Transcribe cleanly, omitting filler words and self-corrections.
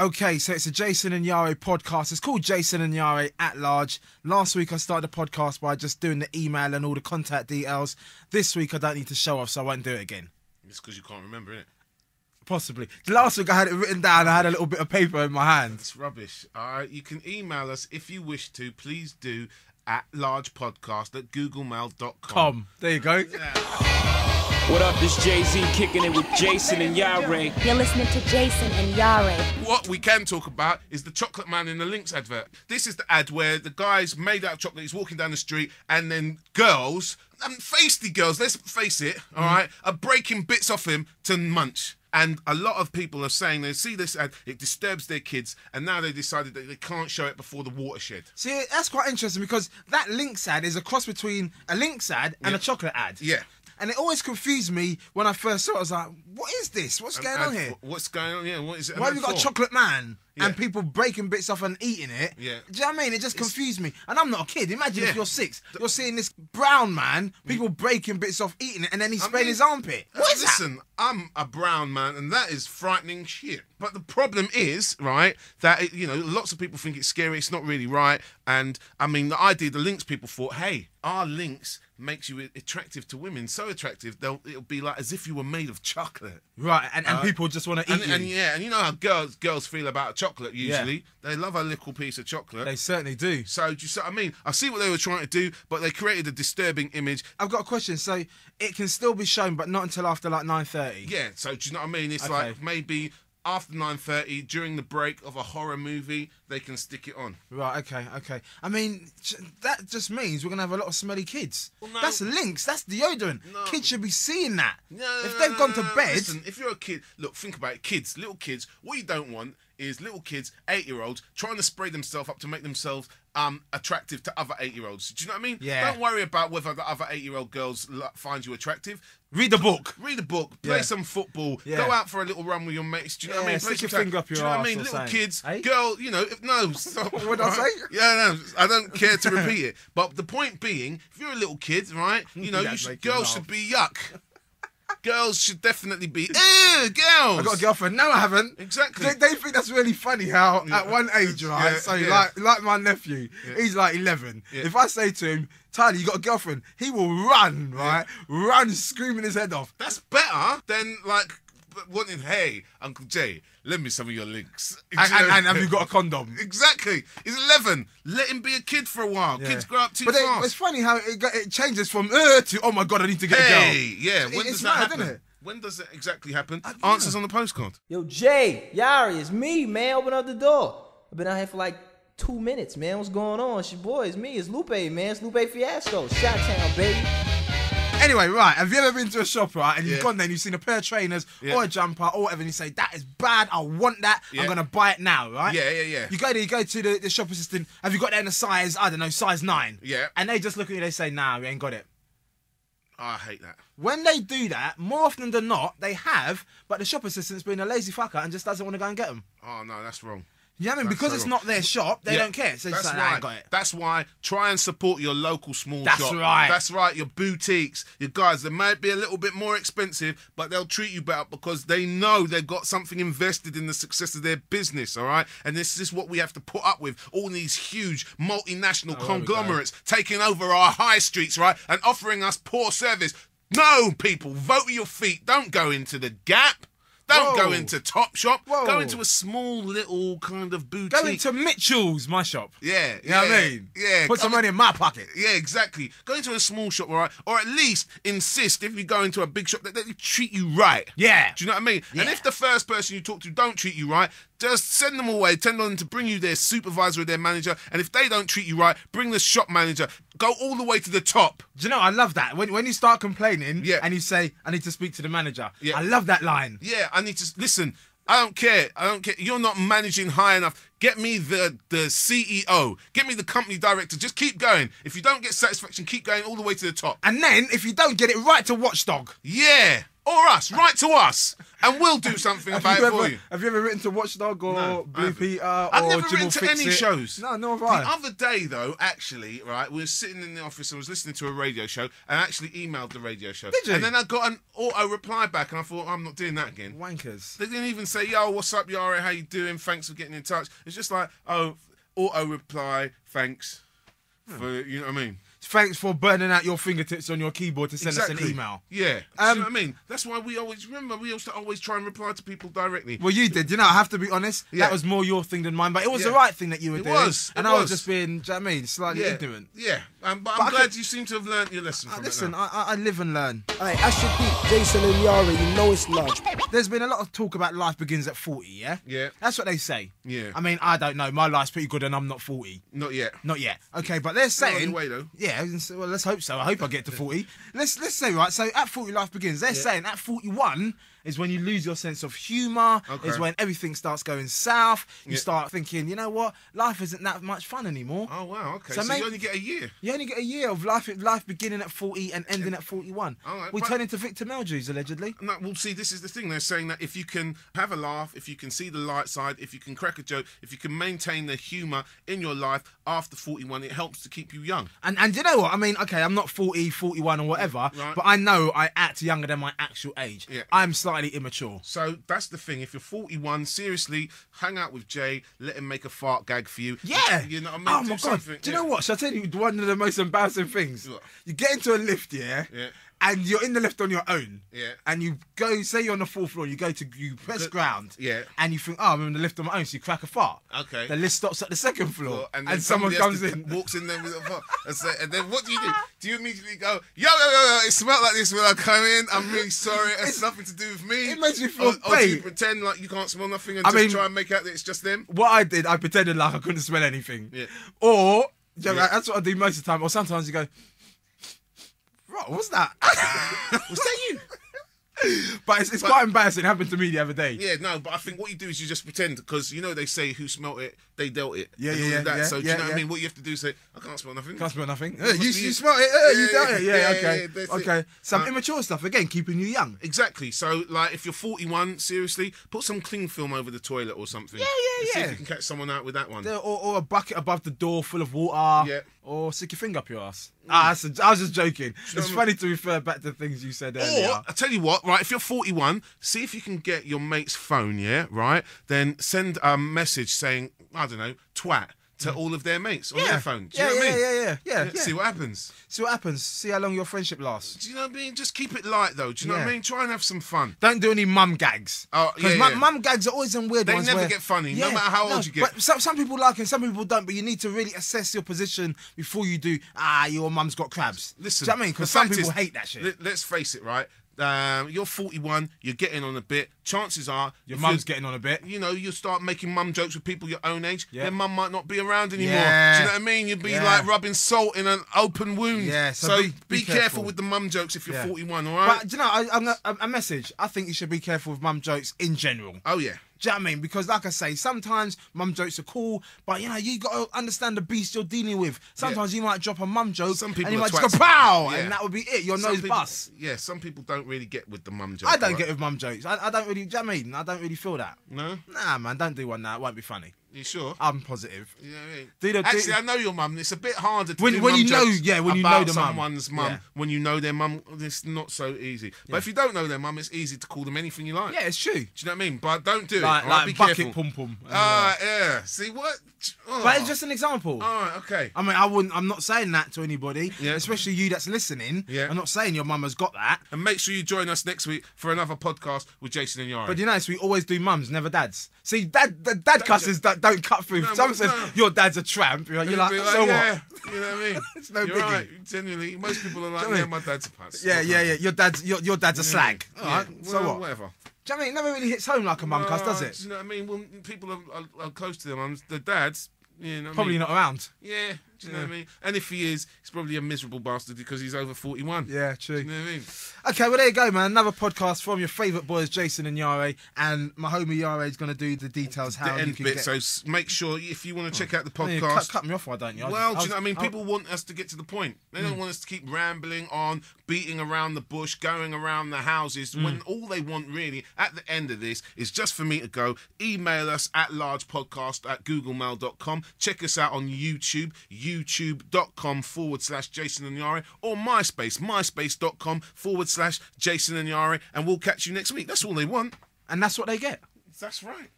Okay, so it's a Jason and Iyare podcast. It's called Jason and Iyare at Large. Last week I started the podcast by just doing the email and all the contact details. This week I don't need to show off, so I won't do it again. It's because you can't remember, innit? Possibly. Last week I had it written down. I had a little bit of paper in my hand. It's rubbish. You can email us if you wish to. Please do at largepodcast@googlemail.com. There you go. Yeah. What up, this Jay-Z kicking it with Jason and Iyare. You're listening to Jason and Iyare. What we can talk about is the chocolate man in the Lynx advert. This is the ad where the guy's made out of chocolate, he's walking down the street, and then girls, feisty girls, let's face it, all right, are breaking bits off him to munch. And a lot of people are saying they see this ad, it disturbs their kids, and now they decided that they can't show it before the watershed. See, that's quite interesting because that Lynx ad is a cross between a Lynx ad and a chocolate ad. Yeah. And it always confused me when I first saw it. I was like, what is this? What's going on here? What's going on? Yeah, what is it? Why have you got a chocolate man Yeah. and people breaking bits off and eating it? Yeah. Do you know what I mean? It just confused me. And I'm not a kid. Imagine if you're 6. You're seeing this brown man, people breaking bits off, eating it, and then he's spraying his armpit. What is listen, I'm a brown man, and that is frightening shit. But the problem is, right, that, lots of people think it's scary. It's not really right. And, I mean, the idea, the Lynx people thought, hey, our Lynx makes you attractive to women. So attractive, it'll be like as if you were made of chocolate. Right, and people just want to eat you. And you know how girls feel about chocolate usually. Yeah. They love a little piece of chocolate. They certainly do. So, do you see what I mean? I see what they were trying to do, but they created a disturbing image. I've got a question. So, it can still be shown, but not until after like 9:30? Yeah, so do you know what I mean? It's like maybe after 9:30, during the break of a horror movie, they can stick it on. Right, okay. I mean, that just means we're going to have a lot of smelly kids. Well, no. That's Lynx, that's deodorant. No. Kids should be seeing that. If they've gone to bed... Listen, if you're a kid, look, think about it. Kids, little kids, what you don't want is little kids, 8-year-olds, trying to spray themselves up to make themselves attractive to other 8-year-olds. Do you know what I mean? Yeah. Don't worry about whether the other 8-year-old girls find you attractive. Read the book. Play some football. Yeah. Go out for a little run with your mates. Do you know what I mean? Stick your finger up your Do you know what I arse mean? or Little something. kids, Hey? girl, no. Stop. What did I say? Yeah, no, I don't care to repeat it. But the point being, if you're a little kid, right, girls should be yuck. Girls should definitely be, girls. I got a girlfriend. No, I haven't. Exactly. They think that's really funny how at one age, right? Like my nephew, he's like 11. Yeah. If I say to him, Tyler, you got a girlfriend, he will run, right? Run screaming his head off. That's better than like wanting, hey, Uncle Jay, lend me some of your links. And have you got a condom? Exactly. He's 11. Let him be a kid for a while. Yeah. Kids grow up too fast. It's funny how it changes from to, oh my God, I need to get a girl. Yeah. When does that happen? Isn't it? When does it exactly happen? Answers on the postcard. Yo, Jay, Iyare, it's me, man. Open up the door. I've been out here for like 2 minutes, man. What's going on? It's your boy. It's me. It's Lupe, man. It's Lupe Fiasco. Shot-town, baby. Anyway, right, have you ever been to a shop, right, and you've gone there and you've seen a pair of trainers or a jumper or whatever, and you say, that is bad, I want that, I'm going to buy it now, right? Yeah. You go there, you go to the shop assistant, have you got that in a size, I don't know, size 9? Yeah. And they just look at you, they say, nah, we ain't got it. I hate that. When they do that, more often than not, they have, but the shop assistant's been a lazy fucker and just doesn't want to go and get them. Oh, no, that's wrong. You know what I mean? Because it's not their shop, they don't care. So it's like, I ain't got it. That's why try and support your local small shop. That's right. That's right. Your boutiques, your guys, they might be a little bit more expensive, but they'll treat you better because they know they've got something invested in the success of their business, all right? And this is what we have to put up with. All these huge multinational conglomerates taking over our high streets, right? And offering us poor service. No, people, vote with your feet. Don't go into the Gap. Don't go into Topshop. Go into a small little kind of boutique. Go into Mitchell's, my shop. Yeah. You know what I mean? Yeah. Put some money in my pocket. Yeah, exactly. Go into a small shop, all right? Or at least insist, if you go into a big shop, that they treat you right. Yeah. Do you know what I mean? Yeah. And if the first person you talk to don't treat you right, just send them away. Tell them to bring you their supervisor or their manager. And if they don't treat you right, bring the shop manager. Go all the way to the top. Do you know, I love that. When you start complaining and you say, I need to speak to the manager. Yeah. I love that line. Yeah, I need to... Listen, I don't care. You're not managing high enough. Get me the CEO. Get me the company director. Just keep going. If you don't get satisfaction, keep going all the way to the top. And then, if you don't get it, right to Watchdog. Yeah. or us. Write to us, and we'll do something about it for you. Have you ever written to Watchdog or No, Blue I Peter I've or never Jim written will to Fix any It? shows. No, nor have The I. other day, though, actually, right, we were sitting in the office and was listening to a radio show and actually emailed the radio show. Did you? And then I got an auto reply back and I thought, I'm not doing that again. Wankers. They didn't even say, yo, what's up, Iyare? How you doing? Thanks for getting in touch. It's just like, oh, auto reply, thanks. For, you know what I mean? Thanks for burning out your fingertips on your keyboard to send us an email. Yeah. Do you know what I mean? That's why we always, remember, we used to always try and reply to people directly. Well, you did. You know, I have to be honest. Yeah. That was more your thing than mine, but it was Yeah. the right thing that you were It doing. was. And It I was was. just being, do you know what I mean, slightly Yeah. ignorant. Yeah. But I I'm glad could- you seem to have learnt your lesson from Listen, it now. I live and learn. Alright, Asher Deep, Jason and Iyare, you know it's large. There's been a lot of talk about life begins at 40, yeah? Yeah. That's what they say. Yeah. I mean, I don't know. My life's pretty good and I'm not 40. Not yet. Not yet. Okay, but they're saying... on your way, though. Yeah, well, let's hope so. I hope I get to 40. Let's say, right, so at 40 life begins. They're saying at 41 is when you lose your sense of humour, Okay. is when everything starts going south. You Yeah. start thinking, you know what, life isn't that much fun anymore. Oh, wow, okay. So So, mate- you only get a year. You only get a year of life beginning at 40 and ending at 41. All right, we but- turn into Victor Meldrews, allegedly. No, well, see, this is the thing. They're saying that if you can have a laugh, if you can see the light side, if you can crack a joke, if you can maintain the humour in your life after 41, it helps to keep you young. And you know what? I mean, okay, I'm not 40, 41 or whatever, Right. but I know I act younger than my actual age. Yeah. I'm slightly immature. So that's the thing. If you're 41, seriously, hang out with Jay. Let him make a fart gag for you. Yeah. You know what I mean? Oh Do my god. something. Do you know what? Shall I tell you one of the most embarrassing things? What? You get into a lift, yeah? Yeah. And you're in the lift on your own. Yeah. And you go, say you're on the 4th floor, you press ground. Yeah. And you think, oh, I'm in the lift on my own, so you crack a fart. Okay. The lift stops at the 2nd floor. And then someone somebody comes has in. to walks in there with a fart. And then what do you do? Do you immediately go, yo, it smelled like this when I come in. I'm really sorry. It's nothing to do with me. It makes me feel Or do you great. pretend like you can't smell nothing and I just mean- try and make out that it's just them? What I did, I pretended like I couldn't smell anything. Yeah. Or, yeah, Yeah. that's what I do most of the time. Or sometimes you go, right, what's that? Was that you? But it's quite embarrassing. It happened to me the other day. Yeah, no, but I think what you do is you just pretend, because you know they say who smelt it, they dealt it. Yeah, and yeah, all yeah, of that. yeah, So do yeah, you know what I yeah. mean? What you have to do is say, I can't smell nothing. Can't smell nothing. Must You be- smell it. You Yeah, dealt it. Yeah, yeah, okay. yeah, that's Okay. it. Some immature stuff, again, keeping you young. Exactly. So, like, if you're 41, seriously, put some cling film over the toilet or something. Yeah, And see yeah. if you can catch someone out with that one. Or a bucket above the door full of water. Yeah. Or stick your finger up your ass. I was just joking. It's funny to refer back to things you said earlier. Or, I tell you what, right, if you're 41, see if you can get your mate's phone, yeah, right? Then send a message saying, I don't know, twat to all of their mates on their phone. Do you know what I mean? Yeah. See what happens. See what happens. See how long your friendship lasts. Do you know what I mean? Just keep it light, though. Do you know what I Yeah. mean? Try and have some fun. Don't do any mum gags. Oh, Because yeah, yeah. mum gags are always in weird They ones. never where- get funny, no matter how old you get. But some people like it, some people don't. But you need to really assess your position before you do. Your mum's got crabs. Listen, do you know what I mean? the Because some fact people is, hate that shit. Let's face it, right? You're 41, you're getting on a bit. Chances are Your if mum's you're- getting on a bit. You know, you start making mum jokes with people your own age. Yeah. Their mum might not be around anymore. Yeah. Do you know what I mean? You'd be Yeah. like rubbing salt in an open wound. Yeah, So, so be be careful careful with the mum jokes if you're Yeah. 41. All right? But do you know, a message. I think you should be careful with mum jokes in general. Oh yeah. Do you know what I mean? Because like I say, sometimes mum jokes are cool, but you know, you got to understand the beast you're dealing with. Sometimes you might drop a mum joke Some people and you are might just go twats. pow, Yeah. and that would be it. Your Some nose people- busts. Yeah, some people don't really get with the mum joke. I don't all right? get with mum jokes. I don't really, do you know what I mean? I don't really feel that. No? Nah, man, don't do one now. It won't be funny. You sure? I'm positive. You know what I mean? Do the- Actually, do- I know your mum. It's a bit harder to When- do when mum you know- jokes yeah, when you know about the mum. someone's mum. Yeah. When you know their mum, it's not so easy. But if you don't know their mum, it's easy to call them anything you like. Yeah, it's true. Do you know what I mean? But don't do it. Like, all right? Be bucket careful. pum pum. Yeah. See what? Oh. But it's just an example. All right. Okay. I mean, I'm not saying that to anybody, Yeah. especially you that's listening. Yeah. I'm not saying your mum has got that. And make sure you join us next week for another podcast with Jason and Iyare. But you notice we always do mums, never dads. See, dad cusses that don't cut through. No, Someone but says no. your dad's a tramp. You're You'll like, be so yeah. what? You know what I mean? It's no You're biggie. right. Genuinely, most people are like, Do you know yeah, what I my dad's a pants. Yeah. Your dad's a slag. All Yeah. right. So Well, what? whatever. Do you know what I mean? It never really hits home like a mum cuss, does Do it? you know what I mean? When people are close to their mums, the dads, you know what Probably I mean? not around. Yeah. Do you know what I mean? And if he is, he's probably a miserable bastard because he's over 41. Yeah, true. Do you know what I mean? Okay, well, there you go, man. Another podcast from your favourite boys, Jason and Iyare. And my homie Iyare is going to do the details how The you end can bit. get... So make sure if you want to check out the You podcast. cut me off, why don't you? Well, do you know what I mean? People want us to get to the point. They Mm. don't want us to keep rambling on, beating around the bush, going around the houses, when Mm. all they want really at the end of this is just for me to go email us at largepodcast@googlemail.com. Check us out on YouTube, youtube.com/Jason and Iyare, or MySpace, myspace.com/Jason and Iyare, and we'll catch you next week. That's all they want. And that's what they get. That's right.